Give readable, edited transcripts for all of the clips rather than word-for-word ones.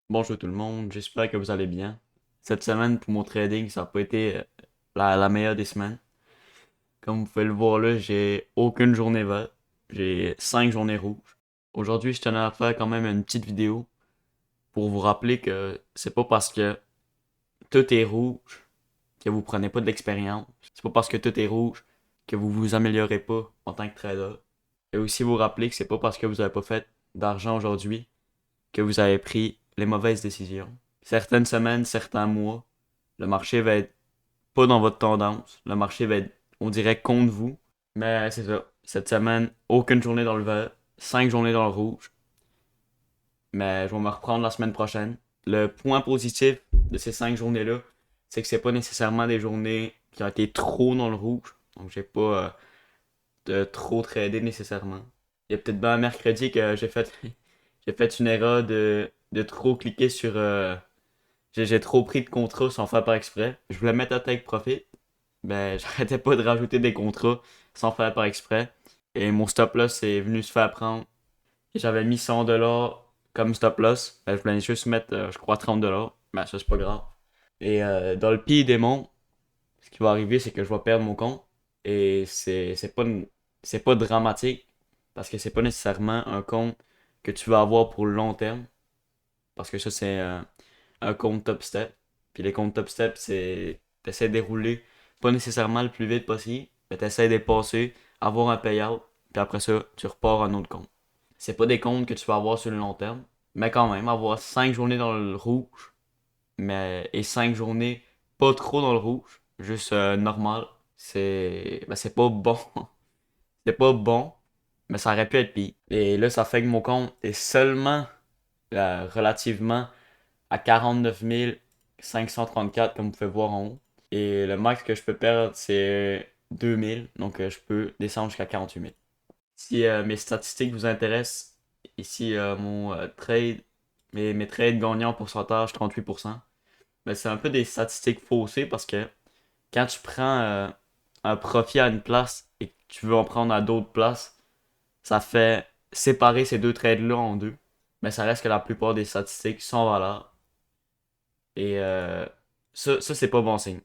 Bonjour tout le monde, j'espère que vous allez bien. Cette semaine pour mon trading, ça n'a pas été la meilleure des semaines. Comme vous pouvez le voir là, j'ai aucune journée verte. J'ai 5 journées rouges. Aujourd'hui, je tenais à faire quand même une petite vidéo pour vous rappeler que c'est pas parce que tout est rouge que vous prenez pas de l'expérience. C'est pas parce que tout est rouge que vous vous améliorez pas en tant que trader. Et aussi vous rappeler que c'est pas parce que vous avez pas fait d'argent aujourd'hui que vous avez pris les mauvaises décisions. Certaines semaines, certains mois, le marché va être pas dans votre tendance. Le marché va être, on dirait, contre vous. Mais c'est ça. Cette semaine, aucune journée dans le vert, 5 journées dans le rouge. Mais je vais me reprendre la semaine prochaine. Le point positif de ces 5 journées-là, c'est que c'est pas nécessairement des journées qui ont été trop dans le rouge. Donc j'ai pas de trop tradé nécessairement. Il y a peut-être bien un mercredi que j'ai fait j'ai fait une erreur de trop cliquer sur j'ai trop pris de contrats sans faire par exprès. Je voulais mettre à take profit, mais j'arrêtais pas de rajouter des contrats sans faire par exprès. Et mon stop loss est venu se faire prendre. Et j'avais mis 100$ comme stop loss. Ben, je voulais juste mettre, je crois, 30$. Mais ça, c'est pas grave. Et dans le pire des mondes, ce qui va arriver, c'est que je vais perdre mon compte. Et c'est pas dramatique. Parce que c'est pas nécessairement un compte que tu vas avoir pour le long terme. Parce que ça, c'est un compte top step. Puis les comptes top step, c'est t'essaies de dérouler pas nécessairement le plus vite possible, mais t'essaies de les passer, avoir un payout, puis après ça, tu repars à un autre compte. C'est pas des comptes que tu vas avoir sur le long terme, mais quand même, avoir 5 journées dans le rouge, mais et 5 journées pas trop dans le rouge, juste normal, c'est pas bon. C'est pas bon, mais ça aurait pu être pire. Et là, ça fait que mon compte est seulement relativement à 49 534 comme vous pouvez voir en haut. Et le max que je peux perdre, c'est 2000. Donc je peux descendre jusqu'à 48 000. Si mes statistiques vous intéressent, ici mon trade, mes trades gagnants en pourcentage 38%. Mais c'est un peu des statistiques faussées parce que quand tu prends un profit à une place et que tu veux en prendre à d'autres places, ça fait séparer ces deux trades-là en deux. Mais ça reste que la plupart des statistiques sont valables. Et ça c'est pas bon signe.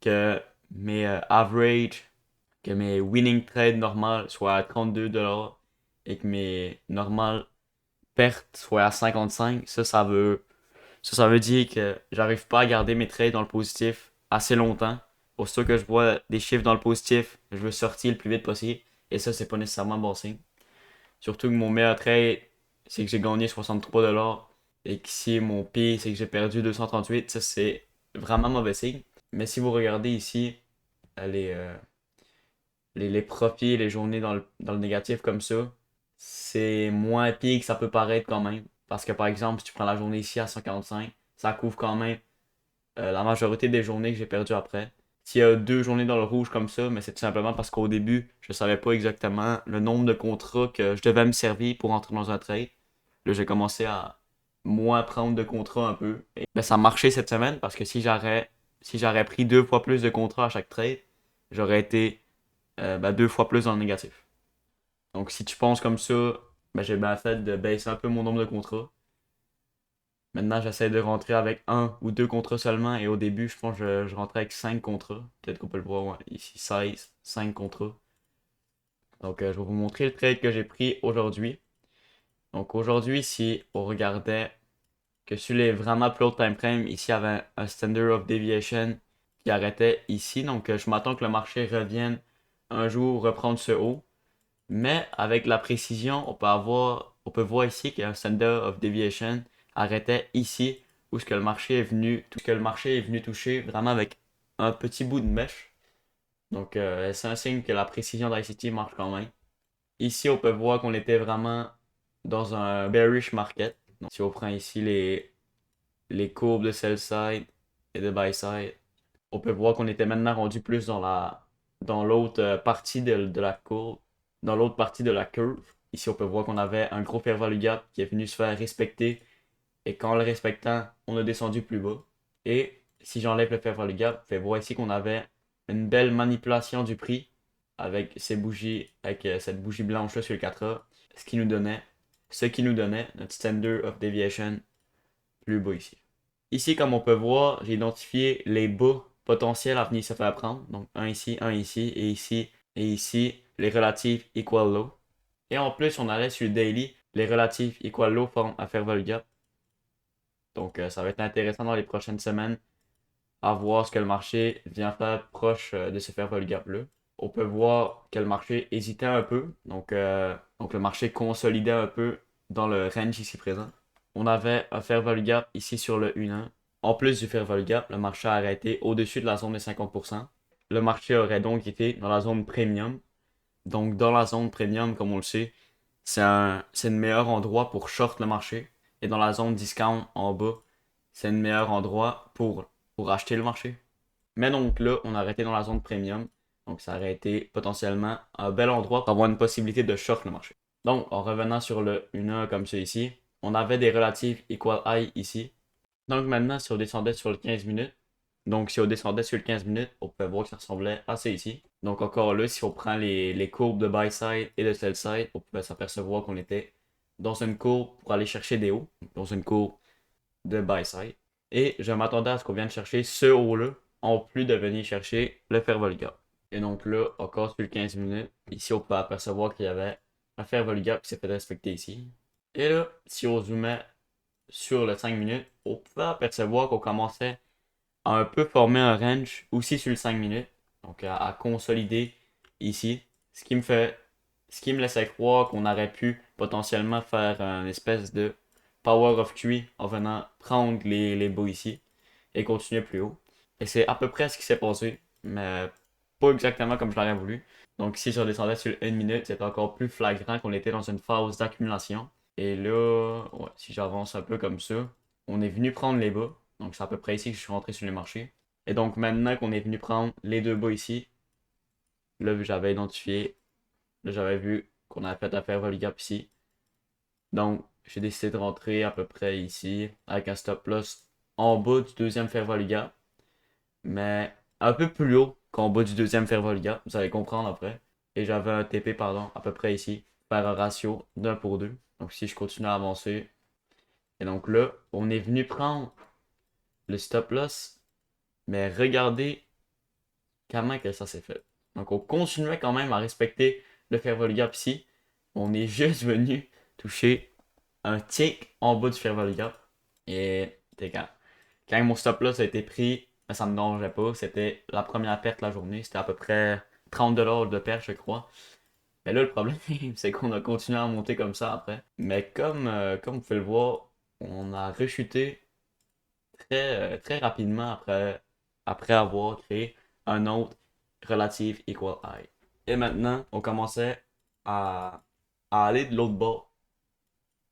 Que mes average, que mes winning trades normales soient à 32$ et que mes normales pertes soient à 55$, ça veut dire que j'arrive pas à garder mes trades dans le positif assez longtemps. Pour ça que je vois des chiffres dans le positif, je veux sortir le plus vite possible. Et ça, c'est pas nécessairement bon signe. Surtout que mon meilleur trade, c'est que j'ai gagné 63$ et que si mon pire, c'est que j'ai perdu 238$, ça c'est vraiment mauvais signe. Mais si vous regardez ici les, les profits, les journées dans le négatif comme ça, c'est moins pire que ça peut paraître quand même. Parce que par exemple, si tu prends la journée ici à 145, ça couvre quand même la majorité des journées que j'ai perdues après. S'il y a 2 journées dans le rouge comme ça, mais c'est tout simplement parce qu'au début, je savais pas exactement le nombre de contrats que je devais me servir pour entrer dans un trade. Là, j'ai commencé à moins prendre de contrats un peu. Et ben, ça a marché cette semaine parce que si j'aurais pris 2 fois plus de contrats à chaque trade, j'aurais été 2 fois plus dans le négatif. Donc si tu penses comme ça, ben, j'ai bien fait de baisser un peu mon nombre de contrats. Maintenant, j'essaie de rentrer avec un ou deux contrats seulement. Et au début, je pense que je rentrais avec 5 contrats. Peut-être qu'on peut le voir ouais, ici, 16, 5 contrats. Donc, je vais vous montrer le trade que j'ai pris aujourd'hui. Donc, aujourd'hui, si on regardait que sur les vraiment plus hauts time frame, ici, il y avait un standard of deviation qui arrêtait ici. Donc, je m'attends que le marché revienne un jour reprendre ce haut. Mais avec la précision, on peut voir ici qu'un standard of deviation arrêtait ici où ce que le marché est venu, tout ce que le marché est venu toucher vraiment avec un petit bout de mèche. Donc c'est un signe que la précision d'ICT marche quand même. Ici, on peut voir qu'on était vraiment dans un bearish market. Donc, si on prend ici les courbes de sell side et de buy side, on peut voir qu'on était maintenant rendu plus dans l'autre partie de la courbe, dans l'autre partie de la curve. Ici, on peut voir qu'on avait un gros fair value gap qui est venu se faire respecter. Et qu'en le respectant, on a descendu plus bas. Et si j'enlève le fair value gap, on peut voir ici qu'on avait une belle manipulation du prix avec ces bougies, avec cette bougie blanche là sur le 4A, ce qui nous donnait notre standard of deviation plus bas ici. Ici, comme on peut voir, j'ai identifié les bas potentiels à venir se faire prendre. Donc un ici, et ici, les relatifs equal low. Et en plus, on allait sur le daily, les relatifs equal low forment un fair value gap. Donc ça va être intéressant dans les prochaines semaines à voir ce que le marché vient faire proche de ce fair value gap là. On peut voir que le marché hésitait un peu. Donc le marché consolidait un peu dans le range ici présent. On avait un fair value gap ici sur le 1-1. En plus du fair value gap, le marché a arrêté au-dessus de la zone des 50%. Le marché aurait donc été dans la zone premium. Donc dans la zone premium, comme on le sait, c'est le meilleur endroit pour short le marché. Et dans la zone discount en bas, c'est le meilleur endroit pour acheter le marché. Mais donc là, on a arrêté dans la zone premium. Donc ça aurait été potentiellement un bel endroit pour avoir une possibilité de short le marché. Donc en revenant sur le 1 comme ça ici, on avait des relatifs equal high ici. Donc maintenant, si on descendait sur le 15 minutes, donc si on descendait sur le 15 minutes, on pouvait voir que ça ressemblait à ça ici. Donc encore là, si on prend les courbes de buy side et de sell side, on pouvait s'apercevoir qu'on était dans une courbe pour aller chercher des hauts, dans une courbe de buy side. Et je m'attendais à ce qu'on vienne chercher ce haut-là, en plus de venir chercher le fair value gap. Et donc là, encore sur le 15 minutes, ici on peut apercevoir qu'il y avait un fair value gap qui s'est fait respecter ici. Et là, si on zoomait sur le 5 minutes, on pouvait apercevoir qu'on commençait à un peu former un range aussi sur le 5 minutes. Donc à consolider ici. Ce qui me fait. Ce qui me laissait croire qu'on aurait pu potentiellement faire une espèce de power of tree en venant prendre les bas ici et continuer plus haut. Et c'est à peu près ce qui s'est passé, mais pas exactement comme je l'aurais voulu. Donc si je redescendais sur une minute, c'est encore plus flagrant qu'on était dans une phase d'accumulation. Et là, ouais, si j'avance un peu comme ça, on est venu prendre les bas. Donc c'est à peu près ici que je suis rentré sur les marchés. Et donc maintenant qu'on est venu prendre les deux bas ici, là j'avais identifié, là j'avais vu qu'on avait fait affaire Volley Gap ici. Donc j'ai décidé de rentrer à peu près ici avec un stop loss en bas du deuxième fair Volley Gap, mais un peu plus haut qu'en bas du deuxième fair Volley Gap, vous allez comprendre après. Et j'avais un TP, pardon, à peu près ici, faire un ratio d'un pour deux. Donc si je continue à avancer, et donc là, on est venu prendre le stop loss, mais regardez comment que ça s'est fait. Donc on continuait quand même à respecter le fair value gap ici. On est juste venu toucher un tick en bas du fair value gap. Et quand mon stop loss a été pris, ben, ça me dérangeait pas. C'était la première perte de la journée. C'était à peu près 30$ de perte, je crois. Mais là, le problème, c'est qu'on a continué à monter comme ça après. Mais comme vous pouvez le voir, on a rechuté très rapidement après avoir créé un autre relative equal high. Et maintenant, on commençait à, à aller de l'autre bord.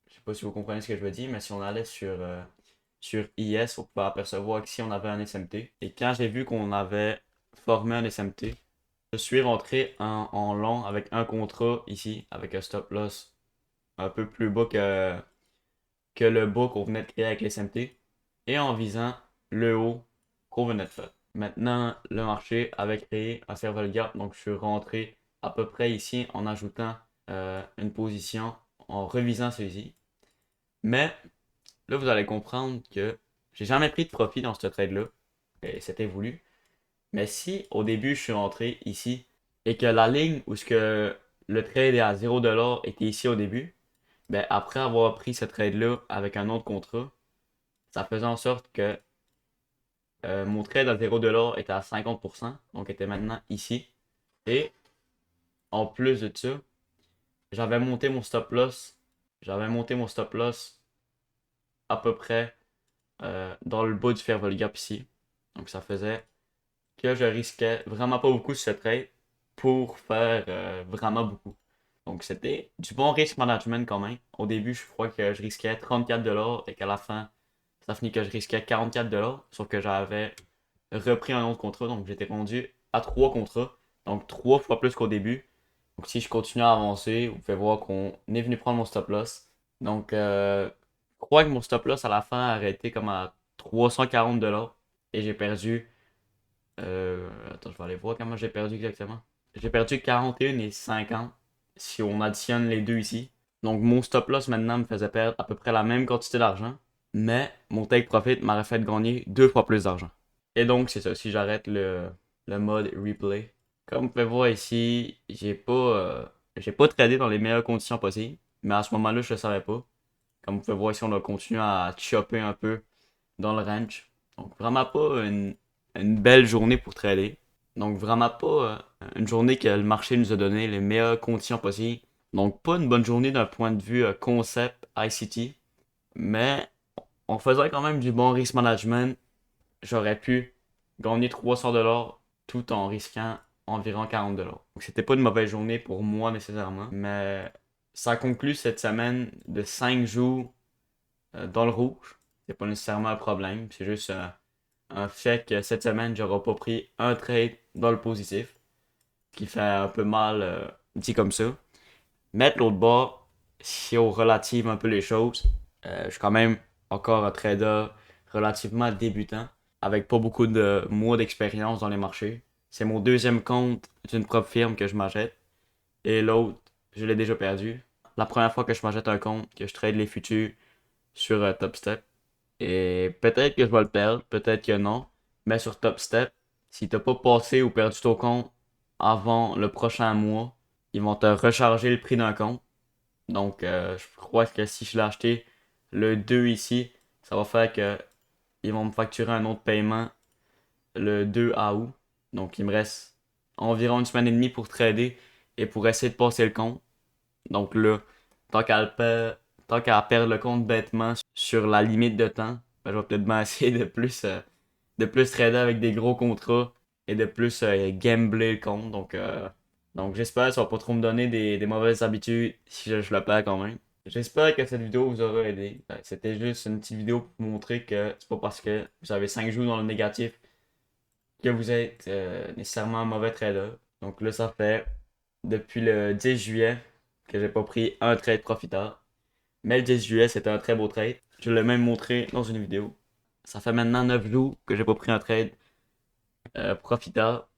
Je sais pas si vous comprenez ce que je veux dire, mais si on allait sur IS, on pouvait apercevoir qu'ici on avait un SMT. Et quand j'ai vu qu'on avait formé un SMT, je suis rentré en long avec un contrat ici, avec un stop loss un peu plus bas que le bas qu'on venait de créer avec les SMT et en visant le haut qu'on venait de faire. Maintenant, le marché avait créé un fair gap, donc je suis rentré à peu près ici en ajoutant une position en revisant celui-ci. Mais là, vous allez comprendre que j'ai jamais pris de profit dans ce trade-là, et c'était voulu. Mais si au début je suis rentré ici et que la ligne où ce que le trade est à 0$ était ici au début, ben après avoir pris ce trade-là avec un autre contrat, ça faisait en sorte que mon trade à 0$ était à 50%, donc était maintenant ici. Et en plus de ça, j'avais monté mon stop loss. J'avais monté mon stop loss à peu près dans le bas du fair value gap ici. Donc ça faisait que je risquais vraiment pas beaucoup sur ce trade pour faire vraiment beaucoup. Donc c'était du bon risk management quand même. Au début, je crois que je risquais 34$ et qu'à la fin, ça finit que je risquais 44$. Sauf que j'avais repris un autre contrat, donc j'étais rendu à 3 contrats, donc 3 fois plus qu'au début. Donc si je continue à avancer, vous pouvez voir qu'on est venu prendre mon stop loss. Donc je crois que mon stop loss à la fin a arrêté comme à 340$ et j'ai perdu. Attends, je vais aller voir comment j'ai perdu exactement. J'ai perdu 41 et 50 si on additionne les deux ici. Donc mon stop loss maintenant me faisait perdre à peu près la même quantité d'argent. mais mon take profit m'aurait fait gagner 2 fois plus d'argent. Et donc, c'est ça. Si j'arrête le mode replay, comme vous pouvez voir ici, j'ai pas tradé dans les meilleures conditions possibles, mais à ce moment-là, je ne savais pas. Comme vous pouvez voir ici, on a continué à chopper un peu dans le range. Donc, vraiment pas une belle journée pour trader. Donc, vraiment pas une journée que le marché nous a donné les meilleures conditions possibles. Donc, pas une bonne journée d'un point de vue concept ICT, mais on faisait quand même du bon risk management. J'aurais pu gagner 300$ tout en risquant environ 40$. Donc, c'était pas une mauvaise journée pour moi nécessairement, mais ça conclut cette semaine de 5 jours dans le rouge. C'est pas nécessairement un problème, c'est juste un fait que cette semaine, j'aurais pas pris un trade dans le positif, ce qui fait un peu mal dit comme ça. Mettre l'autre bord, si on relative un peu les choses, je suis quand même encore un trader relativement débutant, avec pas beaucoup de mois d'expérience dans les marchés. C'est mon deuxième compte d'une propre firme que je m'achète, et l'autre, je l'ai déjà perdu. La première fois que je m'achète un compte, que je trade les futurs sur TopStep, et peut-être que je vais le perdre, peut-être que non, mais sur TopStep, si t'as pas passé ou perdu ton compte avant le prochain mois, ils vont te recharger le prix d'un compte. Donc, je crois que si je l'ai acheté le 2 ici, ça va faire que ils vont me facturer un autre paiement le 2 août. Donc, il me reste environ une semaine et demie pour trader et pour essayer de passer le compte. Donc là, tant qu'à perdre le compte bêtement sur la limite de temps, ben, je vais peut-être bien essayer de plus trader avec des gros contrats et de plus gambler le compte. Donc j'espère que ça va pas trop me donner des mauvaises habitudes si je le perds quand même. J'espère que cette vidéo vous aura aidé. C'était juste une petite vidéo pour vous montrer que c'est pas parce que vous avez 5 jours dans le négatif que vous êtes nécessairement un mauvais trader. Donc là, ça fait depuis le 10 juillet que j'ai pas pris un trade profiteur. Mais le 10 juillet, c'était un très beau trade. Je l'ai même montré dans une vidéo. Ça fait maintenant 9 jours que j'ai pas pris un trade profiteur.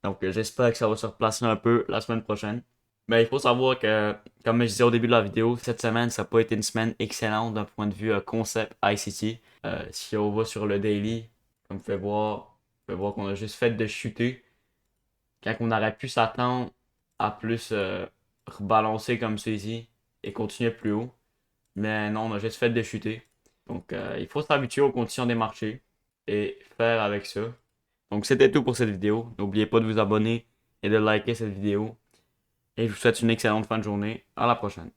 Donc j'espère que ça va se replacer un peu la semaine prochaine. Mais il faut savoir que, comme je disais au début de la vidéo, cette semaine, ça n'a pas été une semaine excellente d'un point de vue concept ICT. Si on va sur le daily, comme vous pouvez voir qu'on a juste fait de chuter. Quand on aurait pu s'attendre à plus rebalancer comme ceci et continuer plus haut. Mais non, on a juste fait de chuter. Donc il faut s'habituer aux conditions des marchés et faire avec ça. Donc c'était tout pour cette vidéo. N'oubliez pas de vous abonner et de liker cette vidéo. Et je vous souhaite une excellente fin de journée. À la prochaine.